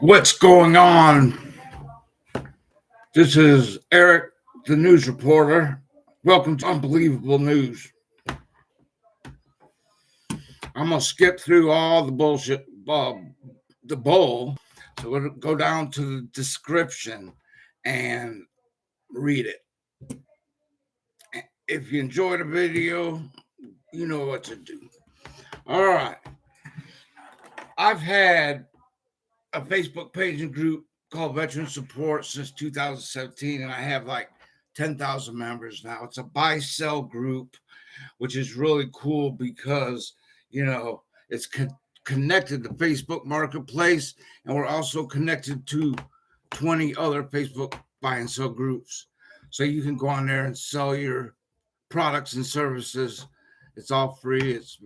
What's going on? This is Eric, the news reporter. Welcome to Unbelievable News. I'm going to skip through all the bullshit, the bull. So we'll go down to the description and read it. If you enjoyed the video, you know what to do. All right. I've had a Facebook page and group called Veteran Support since 2017, and I have like 10,000 members now. It's a buy-sell group, which is really cool because, it's connected to Facebook Marketplace, and we're also connected to 20 other Facebook buy and sell groups. So you can go on there and sell your products and services. It's all free. It's,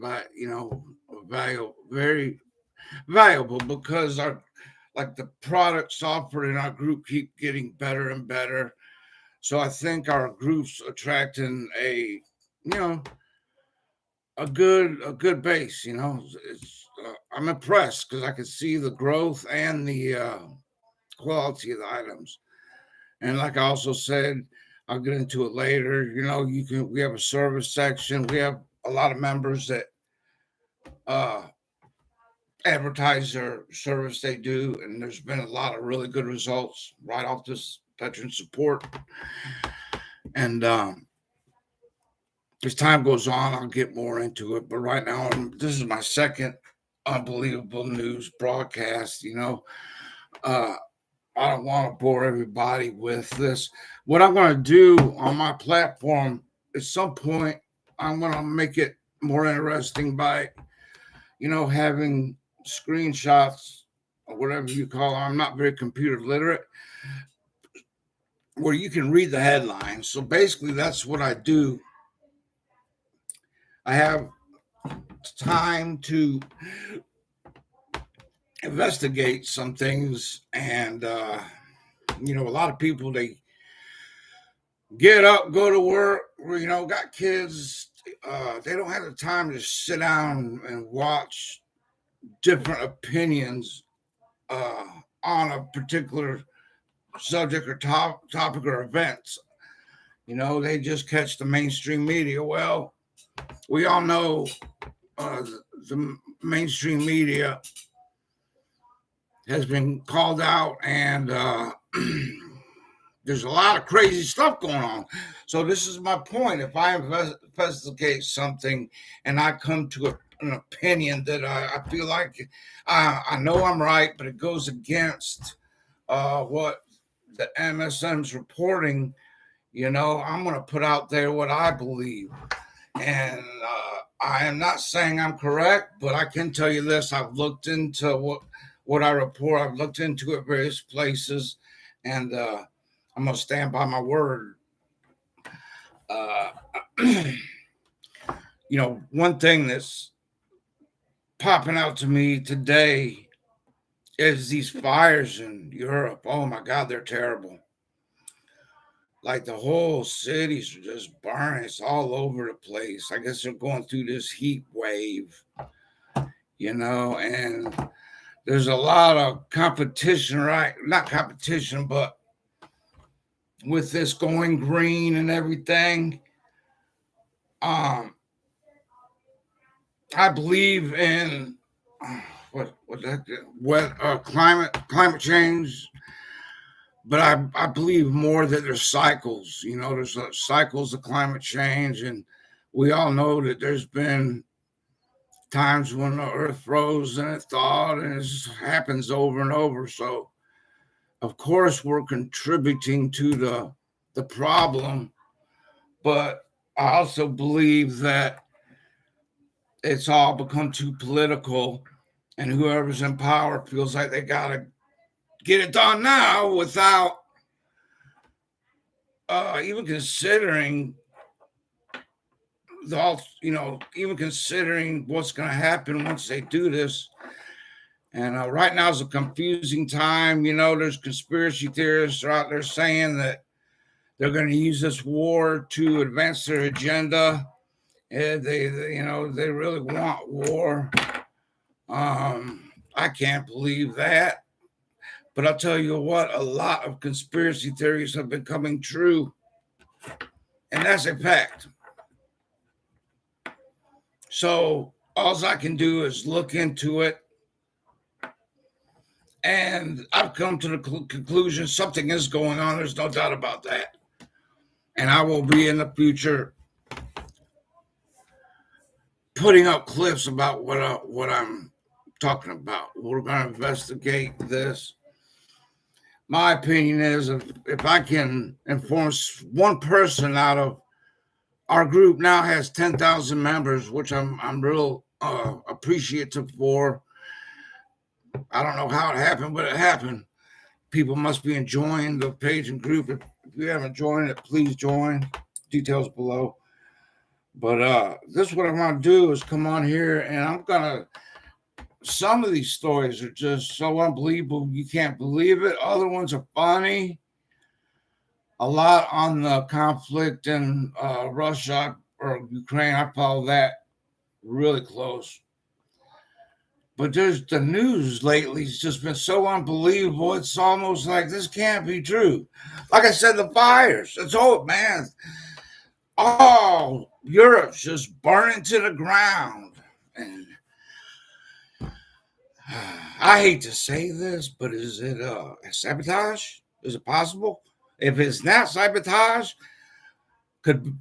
very valuable because the products offered in our group keep getting better and better. So I think our group's attracting a good base. I'm impressed because I can see the growth and the quality of the items. And like I also said, I'll get into it later. We have a service section. We have a lot of members that advertise their service they do, and there's been a lot of really good results right off this veteran support. And as time goes on, I'll get more into it. But right now, this is my second Unbelievable News broadcast. I don't want to bore everybody with this. What I'm going to do on my platform at some point, I'm going to make it more interesting by, having screenshots or whatever you call them. I'm not very computer literate, where you can read the headlines. So basically, that's what I do. I have time to investigate some things, and a lot of people, they get up, go to work, got kids. They don't have the time to sit down and watch different opinions on a particular subject or topic or events. They just catch the mainstream media. Well, we all know the mainstream media has been called out, and there's a lot of crazy stuff going on. So this is my point. If I investigate something and I come to an opinion that I feel like I know I'm right, but it goes against what the MSM's reporting, I'm going to put out there what I believe. And I am not saying I'm correct, but I can tell you this. I've looked into what I report. I've looked into it various places, and I'm going to stand by my word. One thing that's popping out to me today is these fires in Europe. Oh my God, they're terrible. Like the whole cities are just burning. It's all over the place. I guess they're going through this heat wave, and there's a lot of competition, right? Not competition, but with this going green and everything. I believe in climate change, but I believe more that there's cycles. There's cycles of climate change, and we all know that there's been times when the earth froze and it thawed, and it happens over and over. So of course we're contributing to the problem, but I also believe that it's all become too political, and whoever's in power feels like they got to get it done now without even considering even considering what's going to happen once they do this. And right now is a confusing time. There's conspiracy theorists are out there saying that they're going to use this war to advance their agenda. And they really want war. I can't believe that. But I'll tell you what, a lot of conspiracy theories have been coming true. And that's a fact. So all I can do is look into it. And I've come to the conclusion something is going on. There's no doubt about that. And I will be in the future putting up clips about what I'm talking about. We're going to investigate this. My opinion is if I can inform one person out of our group now has 10,000 members, which I'm real appreciative for. I don't know how it happened, but it happened. People must be enjoying the page and group. If you haven't joined it, please join. Details below. But this is what I'm going to do is come on here and I'm going to, some of these stories are just so unbelievable. You can't believe it. Other ones are funny. A lot on the conflict in Russia or Ukraine. I follow that really close. But there's the news lately has just been so unbelievable. It's almost like this can't be true. Like I said, the fires. It's old, man. Oh, Europe's just burning to the ground. And I hate to say this, but is it sabotage? Is it possible? If it's not sabotage, could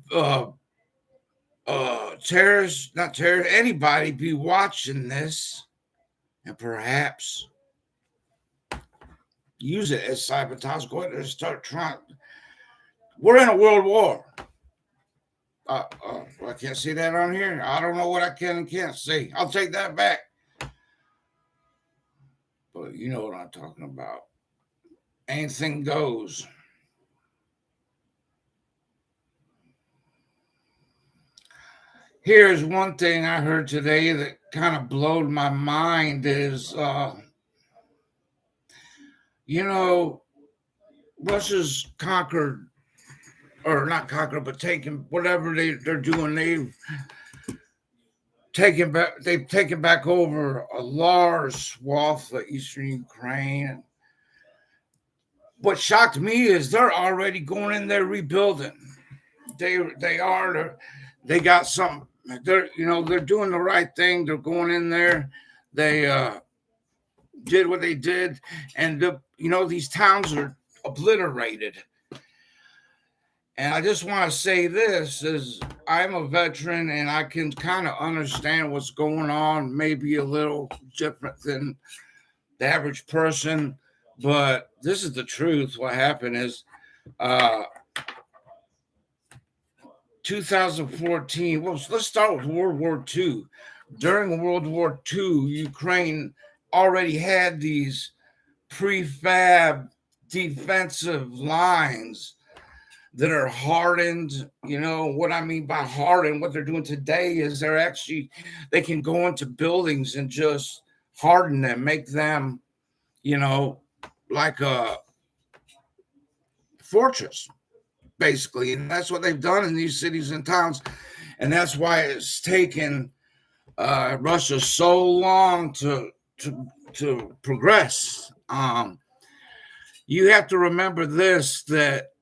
terrorists, not terrorists, anybody be watching this and perhaps use it as sabotage? Go ahead and start trying. We're in a world war. I can't see that on here. I don't know what I can and can't see. I'll take that back. But you know what I'm talking about. Anything goes. Here's one thing I heard today that kind of blowed my mind is, Russia's conquered, or not conquered, but taken whatever they're doing. They've taken back over a large swath of eastern Ukraine. What shocked me is they're already going in there rebuilding. They got some. They're doing the right thing. They're going in there. They did what they did, and these towns are obliterated. And I just want to say this is I'm a veteran and I can kind of understand what's going on, maybe a little different than the average person, but this is the truth. What happened is 2014. Well, let's start with World War II. During World War II, Ukraine already had these prefab defensive lines that are hardened. You know what I mean by hardened? What they're doing today is they can go into buildings and just harden them, make them, like a fortress, basically. And that's what they've done in these cities and towns. And that's why it's taken Russia so long to progress. You have to remember this, that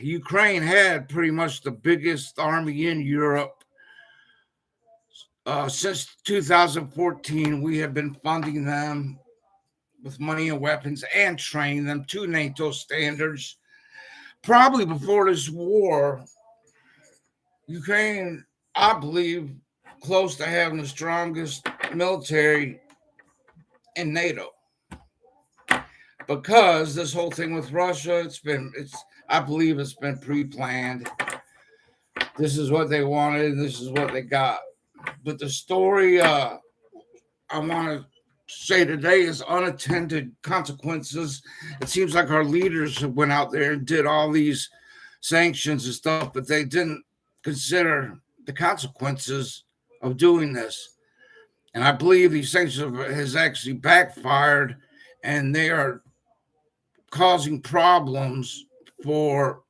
Ukraine had pretty much the biggest army in Europe. Since 2014, we have been funding them with money and weapons and training them to NATO standards. Probably before this war, Ukraine, I believe, close to having the strongest military in NATO. Because this whole thing with Russia, I believe it's been pre-planned. This is what they wanted. This is what they got. But the story I want to say today is unintended consequences. It seems like our leaders went out there and did all these sanctions and stuff, but they didn't consider the consequences of doing this. And I believe these sanctions has actually backfired, and they are causing problems for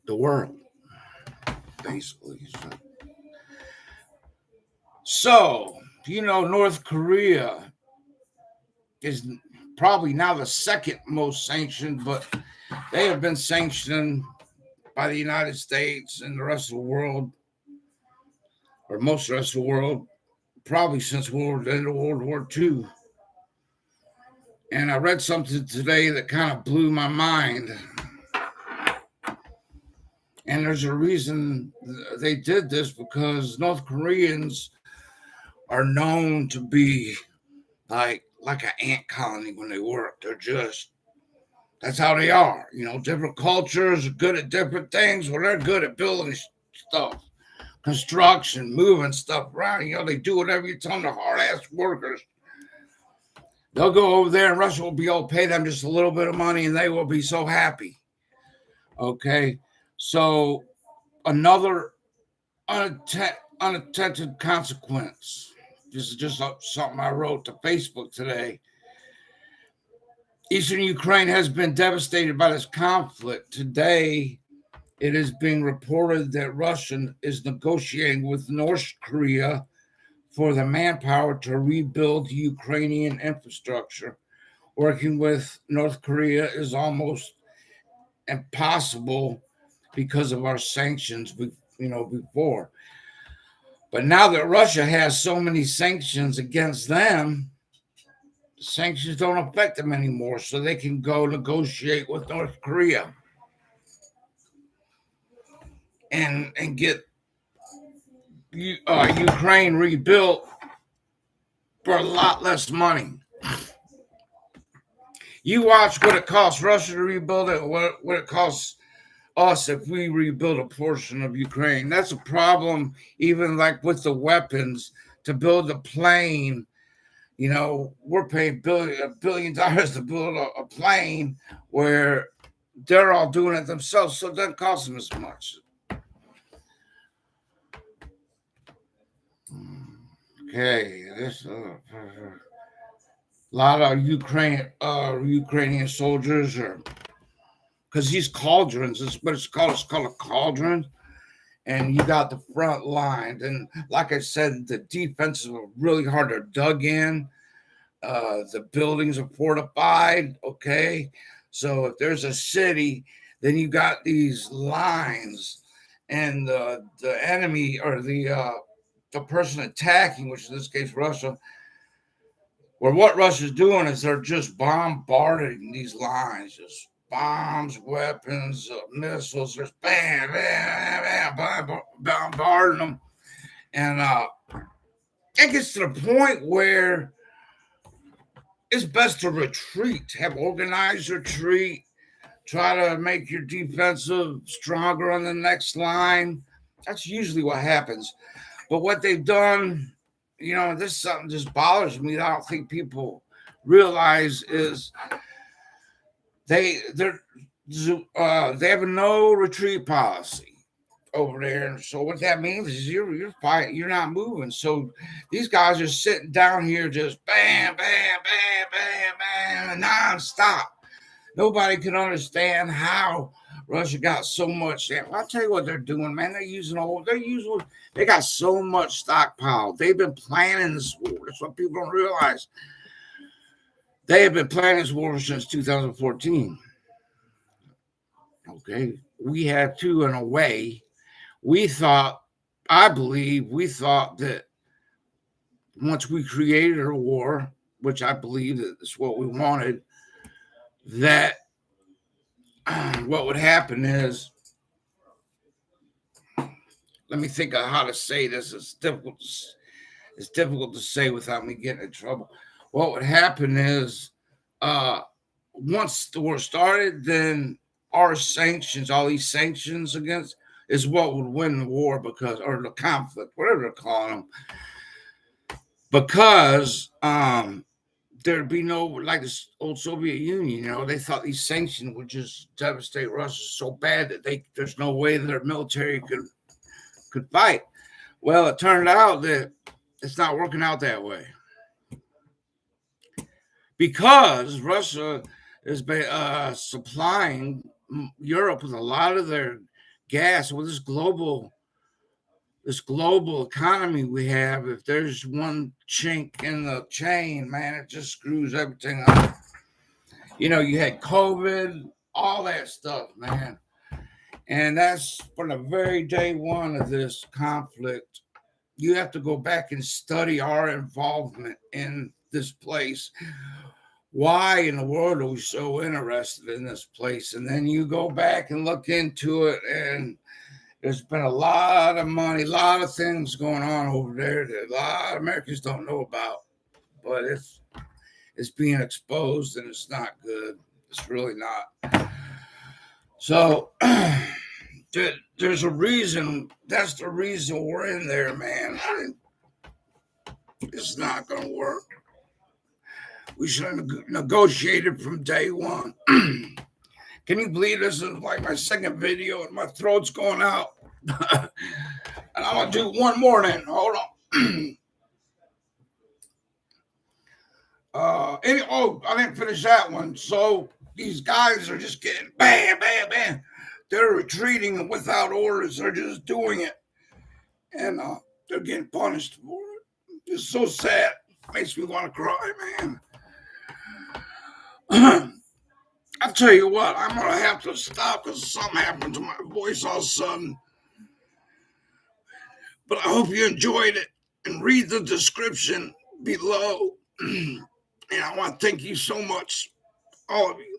the world, basically. So North Korea, is probably now the second most sanctioned, but they have been sanctioned by the United States and the rest of the world, or most of the rest of the world, probably since the end of World War II. And I read something today that kind of blew my mind. And there's a reason they did this, because North Koreans are known to be like an ant colony when they work. They're just, that's how they are. You know, different cultures are good at different things. Well, they're good at building stuff, construction, moving stuff around. You know, they do whatever you tell them. They're hard-ass workers. They'll go over there and Russia will be able to pay them just a little bit of money and they will be so happy. Okay, so another unintended consequence. This is just something I wrote to Facebook today. Eastern Ukraine has been devastated by this conflict. Today, it is being reported that Russia is negotiating with North Korea for the manpower to rebuild Ukrainian infrastructure. Working with North Korea is almost impossible because of our sanctions, before. But now that Russia has so many sanctions against them, sanctions don't affect them anymore, so they can go negotiate with North Korea and get Ukraine rebuilt for a lot less money. You watch what it costs Russia to rebuild it, what it costs us if we rebuild a portion of Ukraine. That's a problem, even like with the weapons to build a plane. You know, we're paying $1 billion to build a plane where they're all doing it themselves, so it doesn't cost them as much. Okay, this a lot of Ukrainian soldiers are, because these cauldrons is what it's called. It's called a cauldron, and you got the front line. And like I said, the defenses are really hard to dug in. The buildings are fortified. Okay, so if there's a city, then you got these lines, and the enemy or the person attacking, which in this case Russia, or what Russia's doing is they're just bombarding these lines, just bombs, weapons, missiles, just bam, bam, bam, bombarding them. And it gets to the point where it's best to retreat, have organized retreat, try to make your defensive stronger on the next line. That's usually what happens. But what they've done, this is something just bothers me. I don't think people realize is they have a no retreat policy over there. And so what that means is you're fighting, you're not moving. So these guys are sitting down here just bam, bam, bam, bam, bam, nonstop. Nobody can understand how Russia got so much. I'll tell you what they're doing, man. They got so much stockpile. They've been planning this war. That's what people don't realize. They have been planning this war since 2014. Okay. We had to, in a way. We thought that once we created a war, which I believe that is what we wanted, that what would happen is, let me think of how to say this. It's difficult to say without me getting in trouble. What would happen is, once the war started, then our sanctions, all these sanctions against, is what would win the war, because, or the conflict, whatever they're calling them, because there'd be no, like the old Soviet Union, they thought these sanctions would just devastate Russia so bad that there's no way their military could fight. Well, it turned out that it's not working out that way, because Russia is supplying Europe with a lot of their gas with this global this global economy we have, if there's one chink in the chain, man, it just screws everything up. You know, you had COVID, all that stuff, man. And that's from the very day one of this conflict. You have to go back and study our involvement in this place. Why in the world are we so interested in this place? And then you go back and look into it, and there's been a lot of money, a lot of things going on over there that a lot of Americans don't know about. But it's being exposed, and it's not good. It's really not. So there's a reason. That's the reason we're in there, man. It's not going to work. We should have negotiated from day one. Can you believe this is like my second video and my throat's going out? And I'm going to do one more then. Hold on. I didn't finish that one. So these guys are just getting bam, bam, bam. They're retreating without orders. They're just doing it. And they're getting punished for it. It's so sad. Makes me want to cry, man. I'll tell you what, I'm going to have to stop because something happened to my voice all of a sudden. But I hope you enjoyed it, and read the description below. And I want to thank you so much, all of you.